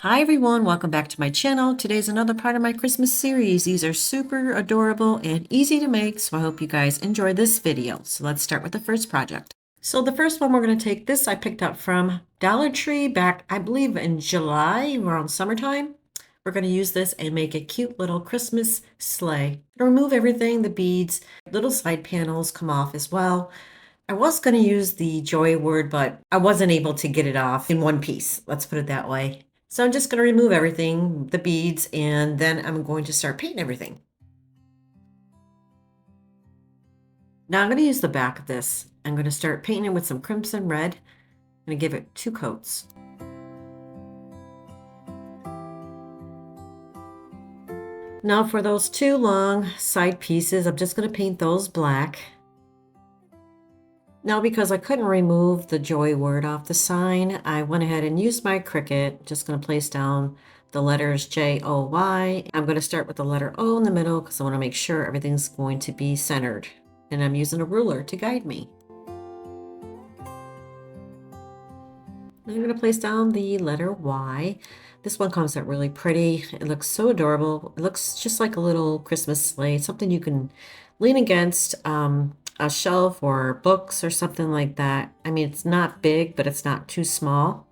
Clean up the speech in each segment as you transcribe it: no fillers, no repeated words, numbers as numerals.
Hi everyone, welcome back to my channel. Today's another part of my Christmas series. These are super adorable and easy to make, so I hope you guys enjoy this video. So let's start with the first project. So the first one we're going to take this I picked up from Dollar Tree back, I believe in July, around summertime. We're going to use this and make a cute little Christmas sleigh. Remove everything, the beads, little side panels come off as well. I was going to use the joy word, but I wasn't able to get it off in one piece. Let's put it that way. So I'm just going to remove everything, the beads, and then I'm going to start painting everything. Now I'm going to use the back of this. I'm going to start painting it with some crimson red. I'm going to give it 2 coats. Now for those 2 long side pieces, I'm just going to paint those black. Now, because I couldn't remove the joy word off the sign, I went ahead and used my Cricut. Just going to place down the letters J-O-Y. I'm going to start with the letter O in the middle because I want to make sure everything's going to be centered. And I'm using a ruler to guide me. I'm going to place down the letter Y. This one comes out really pretty. It looks so adorable. It looks just like a little Christmas sleigh, something you can lean against a shelf or books or something like that. I mean, it's not big, but it's not too small.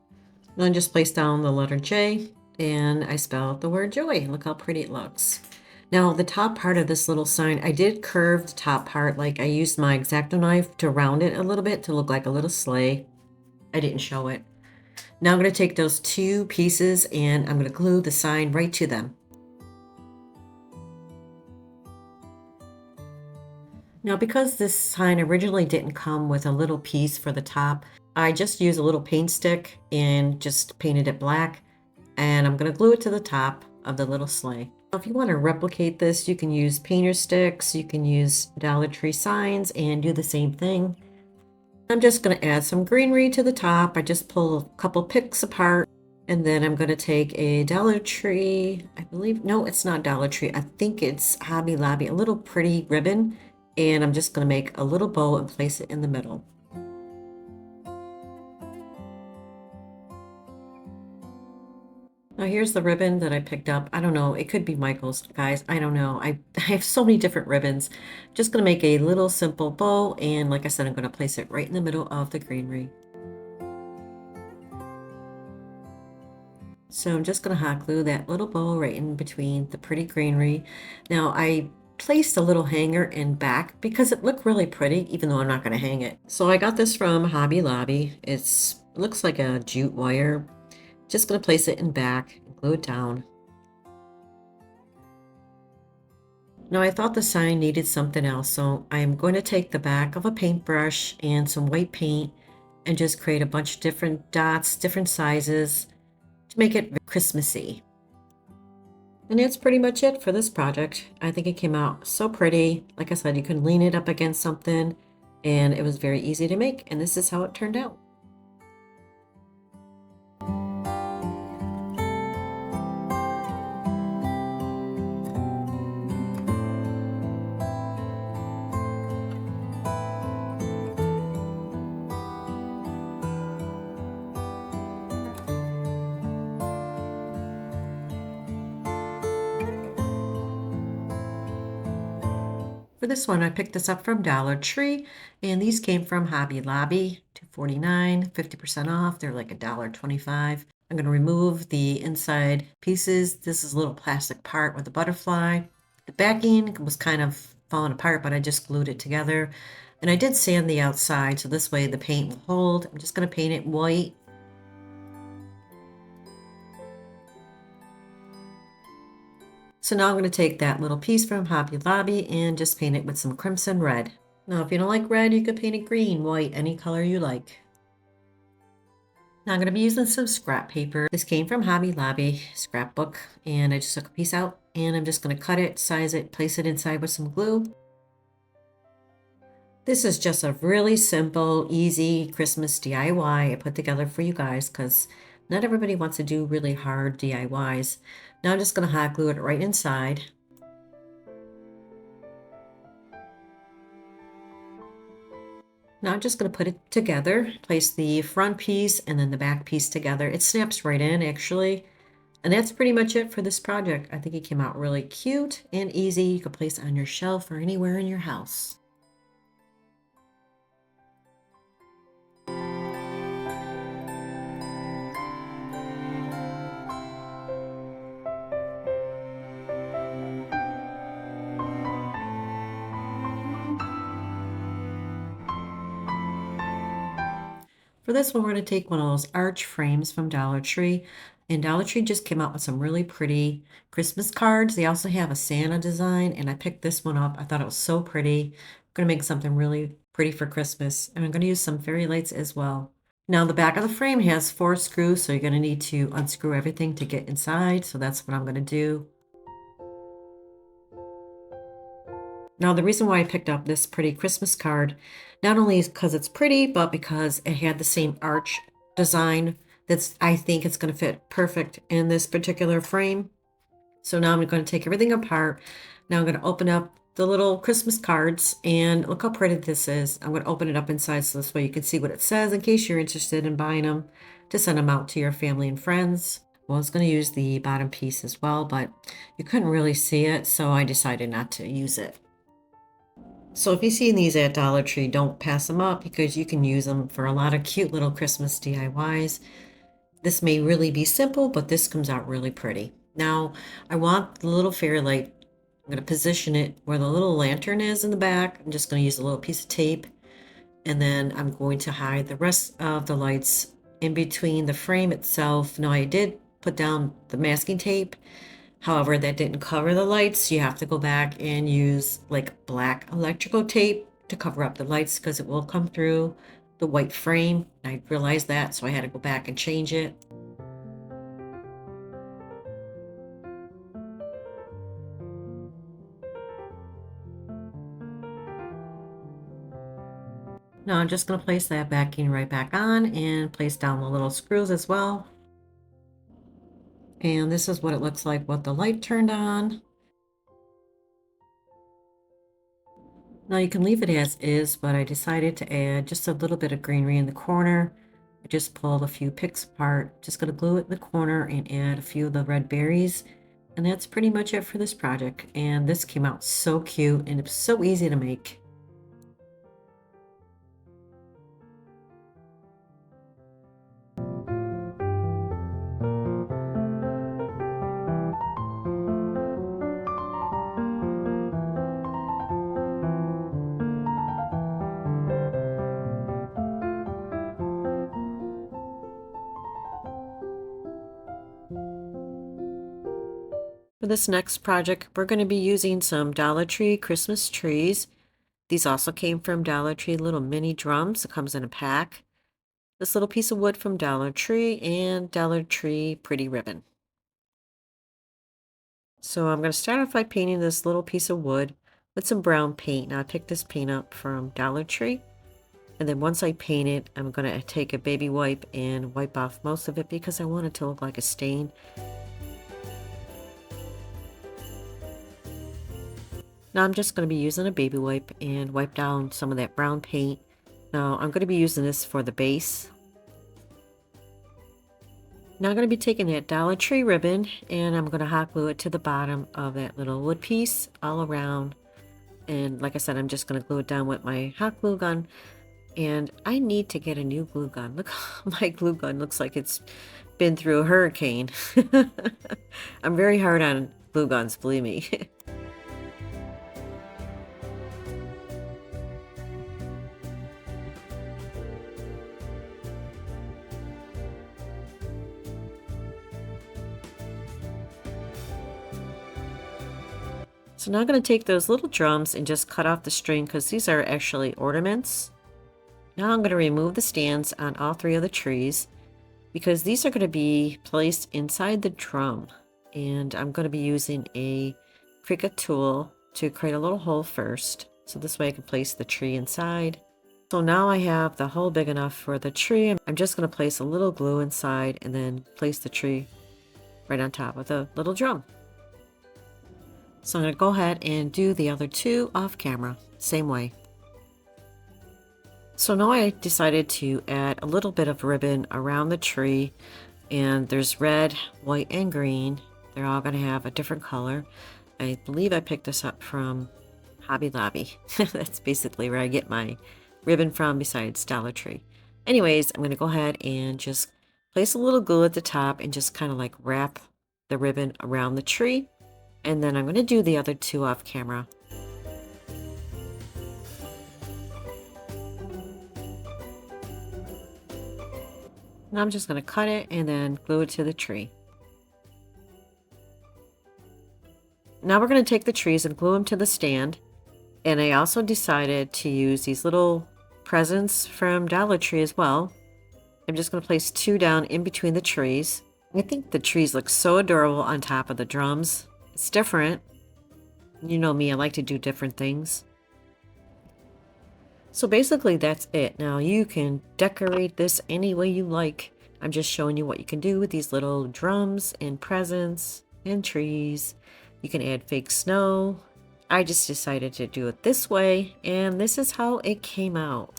And then just place down the letter J and I spelled the word joy. Look how pretty it looks. Now the top part of this little sign, I did curve the top part. Like I used my X-Acto knife to round it a little bit to look like a little sleigh. I didn't show it. Now I'm going to take those 2 pieces and I'm going to glue the sign right to them. Now, because this sign originally didn't come with a little piece for the top, I just used a little paint stick and just painted it black. And I'm going to glue it to the top of the little sleigh. Now, if you want to replicate this, you can use painter sticks, you can use Dollar Tree signs and do the same thing. I'm just going to add some greenery to the top. I just pull a couple picks apart. And then I'm going to take a Dollar Tree, I believe, no, it's not Dollar Tree. I think it's Hobby Lobby, a little pretty ribbon. And I'm just going to make a little bow and place it in the middle. Now here's the ribbon that I picked up. I don't know, it could be Michael's, guys. I don't know. I have so many different ribbons. Just going to make a little simple bow. And like I said, I'm going to place it right in the middle of the greenery. So I'm just going to hot glue that little bow right in between the pretty greenery. Now I placed a little hanger in back because it looked really pretty, even though I'm not going to hang it. So I got this from Hobby Lobby. It looks like a jute wire. Just going to place it in back and glue it down. Now I thought the sign needed something else, so I'm going to take the back of a paintbrush and some white paint and just create a bunch of different dots, different sizes to make it Christmassy. And that's pretty much it for this project. I think it came out so pretty. Like I said, you can lean it up against something and it was very easy to make. And this is how it turned out. For this one, I picked this up from Dollar Tree, and these came from Hobby Lobby, $2.49, 50% off. They're like $1.25. I'm going to remove the inside pieces. This is a little plastic part with a butterfly. The backing was kind of falling apart, but I just glued it together. And I did sand the outside, so this way the paint will hold. I'm just going to paint it white. So now I'm going to take that little piece from Hobby Lobby and just paint it with some crimson red. Now, if you don't like red, you could paint it green, white, any color you like. Now I'm going to be using some scrap paper. This came from Hobby Lobby scrapbook, and I just took a piece out and I'm just going to cut it, size it, place it inside with some glue. This is just a really simple, easy Christmas DIY I put together for you guys because not everybody wants to do really hard DIYs. Now I'm just going to hot glue it right inside. Now I'm just going to put it together, place the front piece and then the back piece together. It snaps right in actually. And that's pretty much it for this project. I think it came out really cute and easy. You could place on your shelf or anywhere in your house. For this one, we're going to take one of those arch frames from Dollar Tree. And Dollar Tree just came out with some really pretty Christmas cards. They also have a Santa design, and I picked this one up. I thought it was so pretty. I'm going to make something really pretty for Christmas. And I'm going to use some fairy lights as well. Now, the back of the frame has 4 screws, so you're going to need to unscrew everything to get inside. So that's what I'm going to do. Now, the reason why I picked up this pretty Christmas card, not only is because it's pretty, but because it had the same arch design I think it's going to fit perfect in this particular frame. So now I'm going to take everything apart. Now I'm going to open up the little Christmas cards, and look how pretty this is. I'm going to open it up inside so this way you can see what it says in case you're interested in buying them to send them out to your family and friends. Well, I was going to use the bottom piece as well, but you couldn't really see it, so I decided not to use it. So if you see these at Dollar Tree, don't pass them up because you can use them for a lot of cute little Christmas DIYs. This may really be simple, but this comes out really pretty. Now, I want the little fairy light. I'm going to position it where the little lantern is in the back. I'm just going to use a little piece of tape, and then I'm going to hide the rest of the lights in between the frame itself. Now, I did put down the masking tape. However, that didn't cover the lights. You have to go back and use like black electrical tape to cover up the lights because it will come through the white frame. I realized that, so I had to go back and change it. Now I'm just going to place that backing right back on and place down the little screws as well. And this is what it looks like with the light turned on. Now you can leave it as is, but I decided to add just a little bit of greenery in the corner. I just pulled a few picks apart, just going to glue it in the corner and add a few of the red berries. And that's pretty much it for this project. And this came out so cute and it's so easy to make. For this next project, we're going to be using some Dollar Tree Christmas trees. These also came from Dollar Tree little mini drums. It comes in a pack. This little piece of wood from Dollar Tree and Dollar Tree pretty ribbon. So I'm going to start off by painting this little piece of wood with some brown paint. Now I picked this paint up from Dollar Tree. And then once I paint it, I'm going to take a baby wipe and wipe off most of it because I want it to look like a stain. Now I'm just going to be using a baby wipe and wipe down some of that brown paint. Now I'm going to be using this for the base. Now I'm going to be taking that Dollar Tree ribbon and I'm going to hot glue it to the bottom of that little wood piece all around. And like I said, I'm just going to glue it down with my hot glue gun. And I need to get a new glue gun. Look, my glue gun looks like it's been through a hurricane. I'm very hard on glue guns, believe me. So now I'm going to take those little drums and just cut off the string because these are actually ornaments. Now I'm going to remove the stands on all 3 of the trees because these are going to be placed inside the drum. And I'm going to be using a Cricut tool to create a little hole first. So this way I can place the tree inside. So now I have the hole big enough for the tree. I'm just going to place a little glue inside and then place the tree right on top of the little drum. So I'm going to go ahead and do the other 2 off camera, same way. So now I decided to add a little bit of ribbon around the tree And there's red, white, and green. They're all going to have a different color. I believe I picked this up from Hobby Lobby. That's basically where I get my ribbon from besides Dollar Tree. Anyways, I'm going to go ahead and just place a little glue at the top and just kind of like wrap the ribbon around the tree. And then I'm going to do the other two off camera. And I'm just going to cut it and then glue it to the tree. Now we're going to take the trees and glue them to the stand. And I also decided to use these little presents from Dollar Tree as well. I'm just going to place two down in between the trees. I think the trees look so adorable on top of the drums. It's different. You know me, I like to do different things. So basically that's it. Now you can decorate this any way you like. I'm just showing you what you can do with these little drums and presents and trees. You can add fake snow. I just decided to do it this way, and this is how it came out.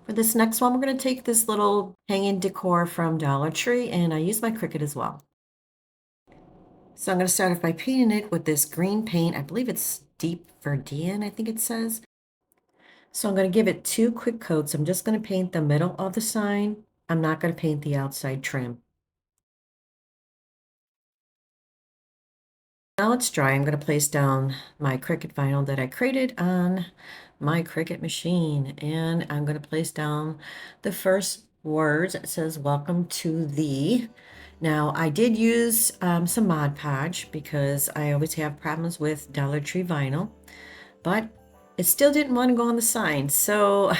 For this next one, we're going to take this little hanging decor from Dollar Tree, and I use my Cricut as well. So I'm going to start off by painting it with this green paint. I believe it's Deep Verdian, I think it says. So I'm going to give it two quick coats. I'm just going to paint the middle of the sign. I'm not going to paint the outside trim. Now it's dry. I'm going to place down my Cricut vinyl that I created on my Cricut machine. And I'm going to place down the first words. It says, "Welcome to the." Now, I did use some Mod Podge because I always have problems with Dollar Tree vinyl, but it still didn't want to go on the sign. So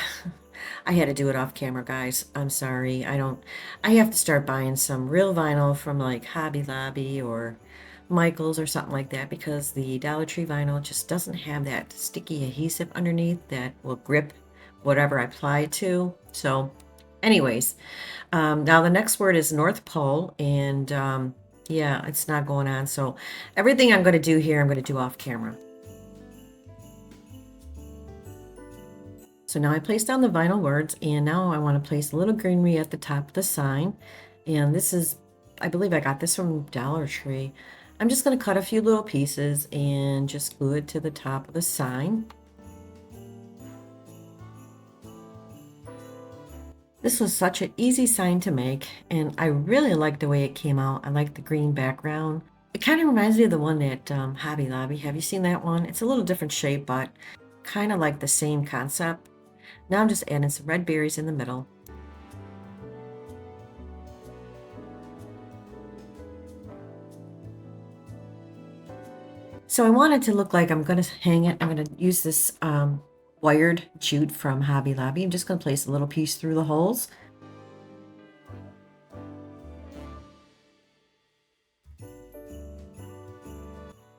I had to do it off camera, guys. I'm sorry. I have to start buying some real vinyl from like Hobby Lobby or Michael's or something like that, because the Dollar Tree vinyl just doesn't have that sticky adhesive underneath that will grip whatever I apply to. So anyways, now the next word is North Pole, and yeah, it's not going on. So everything I'm going to do here, I'm going to do off camera. So now I placed down the vinyl words, and now I want to place a little greenery at the top of the sign. And this is, I believe I got this from Dollar Tree. I'm just going to cut a few little pieces and just glue it to the top of the sign. This was such an easy sign to make, and I really like the way it came out. I like the green background. It kind of reminds me of the one at Hobby Lobby. Have you seen that one? It's a little different shape, but kind of like the same concept. Now I'm just adding some red berries in the middle. So I want it to look like I'm going to hang it. I'm going to use this wired jute from Hobby Lobby. I'm just going to place a little piece through the holes.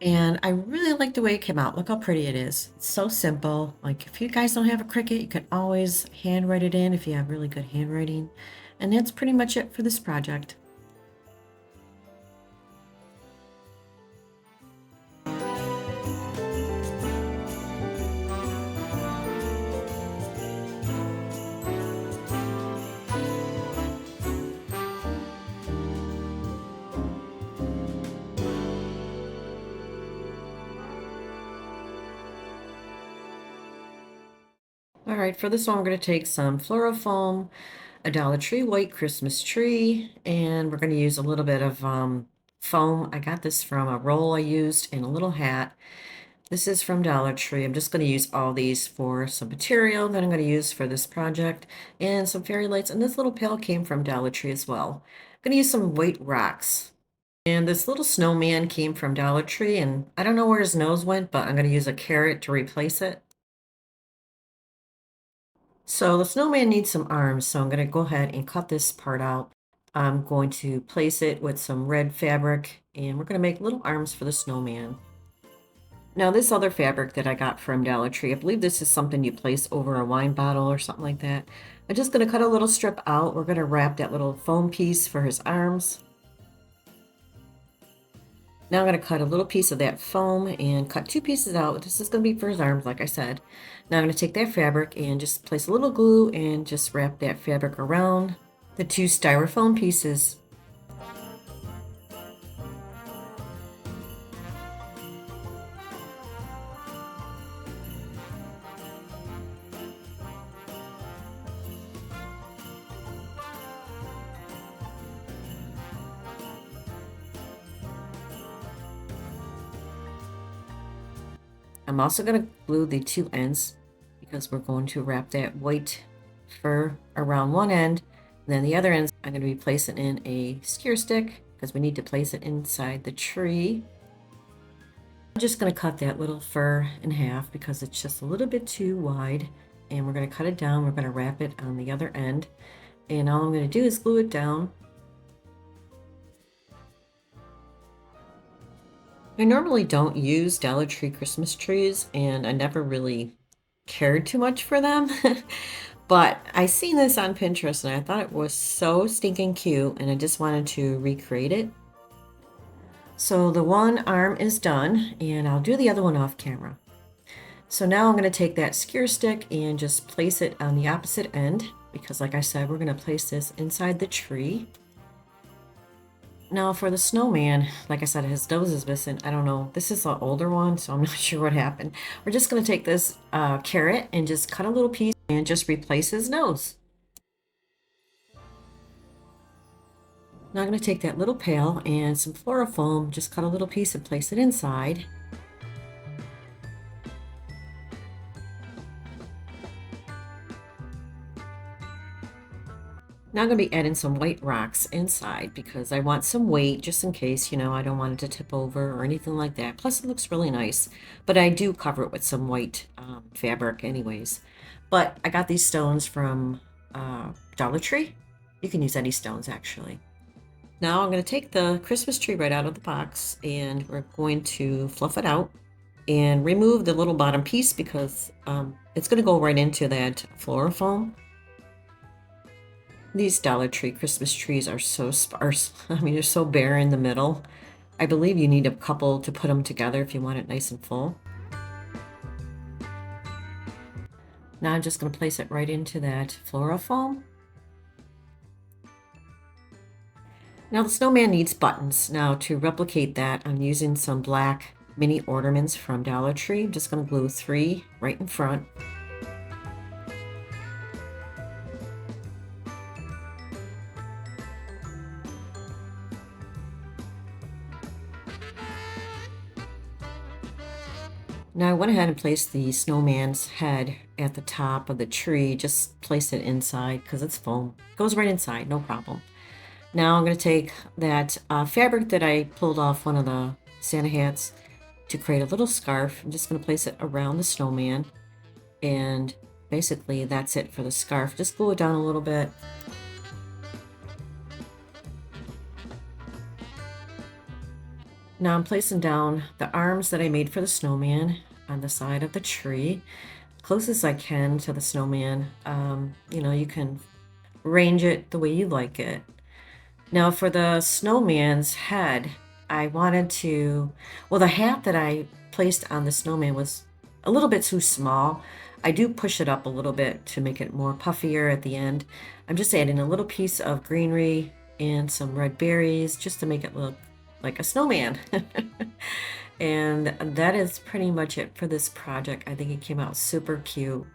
And I really like the way it came out. Look how pretty it is. It's so simple. Like, if you guys don't have a Cricut, you can always handwrite it in if you have really good handwriting. And that's pretty much it for this project. All right, for this one, we're going to take some floral foam, a Dollar Tree white Christmas tree, and we're going to use a little bit of foam. I got this from a roll I used in a little hat. This is from Dollar Tree. I'm just going to use all these for some material that I'm going to use for this project, and some fairy lights. And this little pail came from Dollar Tree as well. I'm going to use some white rocks. And this little snowman came from Dollar Tree, and I don't know where his nose went, but I'm going to use a carrot to replace it. So the snowman needs some arms, so I'm going to go ahead and cut this part out. I'm going to place it with some red fabric, and we're going to make little arms for the snowman. Now this other fabric that I got from Dollar Tree, I believe this is something you place over a wine bottle or something like that. I'm just going to cut a little strip out. We're going to wrap that little foam piece for his arms. Now I'm going to cut a little piece of that foam and cut 2 pieces out. This is going to be for his arms, like I said. Now I'm going to take that fabric and just place a little glue and just wrap that fabric around the 2 styrofoam pieces. I'm also going to glue the 2 ends because we're going to wrap that white fur around one end. And then the other ends I'm going to be placing in a skewer stick because we need to place it inside the tree. I'm just going to cut that little fur in half because it's just a little bit too wide. And we're going to cut it down. We're going to wrap it on the other end. And all I'm going to do is glue it down. I normally don't use Dollar Tree Christmas trees, and I never really cared too much for them. But I seen this on Pinterest and I thought it was so stinking cute, and I just wanted to recreate it. So the one arm is done, and I'll do the other one off camera. So now I'm going to take that skewer stick and just place it on the opposite end, because like I said, we're going to place this inside the tree. Now for the snowman, like I said, his nose is missing. I don't know. This is an older one, so I'm not sure what happened. We're just going to take this carrot and just cut a little piece and just replace his nose. Now I'm going to take that little pail and some foam, just cut a little piece and place it inside. Now I'm going to be adding some white rocks inside because I want some weight just in case, you know, I don't want it to tip over or anything like that. Plus it looks really nice, but I do cover it with some white fabric anyways. But I got these stones from Dollar Tree. You can use any stones actually. Now I'm going to take the Christmas tree right out of the box and we're going to fluff it out and remove the little bottom piece because it's going to go right into that floral foam. These Dollar Tree Christmas trees are so sparse. I mean, they're so bare in the middle. I believe you need a couple to put them together if you want it nice and full. Now I'm just going to place it right into that floral foam. Now the snowman needs buttons. Now to replicate that, I'm using some black mini ornaments from Dollar Tree. I'm just going to glue 3 right in front. Now I went ahead and placed the snowman's head at the top of the tree. Just place it inside because it's foam. It goes right inside, no problem. Now I'm going to take that fabric that I pulled off one of the Santa hats to create a little scarf. I'm just going to place it around the snowman. And basically that's it for the scarf. Just glue it down a little bit. Now I'm placing down the arms that I made for the snowman on the side of the tree, close as I can to the snowman. You know, you can arrange it the way you like it. Now for the snowman's head, I wanted to, well, the hat that I placed on the snowman was a little bit too small. I do push it up a little bit to make it more puffier at the end. I'm just adding a little piece of greenery and some red berries just to make it look like a snowman. And that is pretty much it for this project. I think it came out super cute.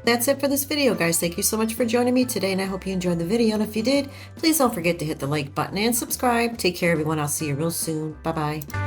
That's it for this video, guys. Thank you so much for joining me today, and I hope you enjoyed the video. And if you did, please don't forget to hit the like button and subscribe. Take care, everyone. I'll see you real soon. Bye-bye.